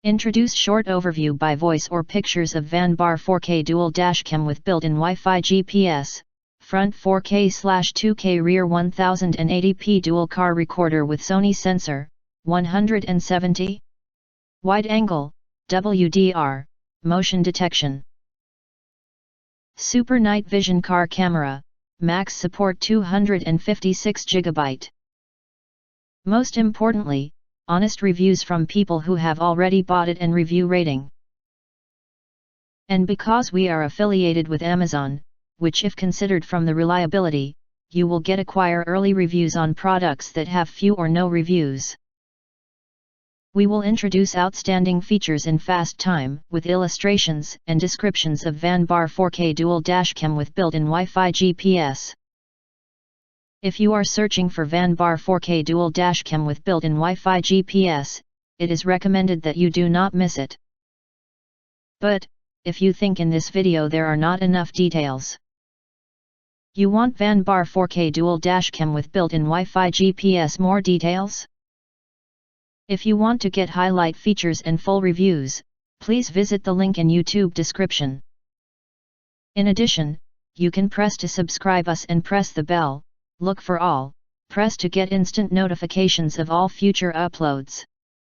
Introduce short overview by voice or pictures of VANBAR 4K dual dashcam with built-in Wi-Fi GPS, front 4K/2K rear 1080p dual car recorder with Sony sensor, 170. Wide angle, WDR, motion detection. Super night vision car camera, max support 256GB. Most importantly, honest reviews from people who have already bought it and review rating. And because we are affiliated with Amazon, which if considered from the reliability, you will get acquire early reviews on products that have few or no reviews. We will introduce outstanding features in fast time with illustrations and descriptions of VANBAR 4K dual dashcam with built-in Wi-Fi GPS. If you are searching for VANBAR 4K dual dashcam with built-in Wi-Fi GPS, it is recommended that you do not miss it. But, if you think in this video there are not enough details, you want VANBAR 4K dual dashcam with built-in Wi-Fi GPS more details? If you want to get highlight features and full reviews, please visit the link in YouTube description. In addition, you can press to subscribe us and press the bell. Look for all, press to get instant notifications of all future uploads.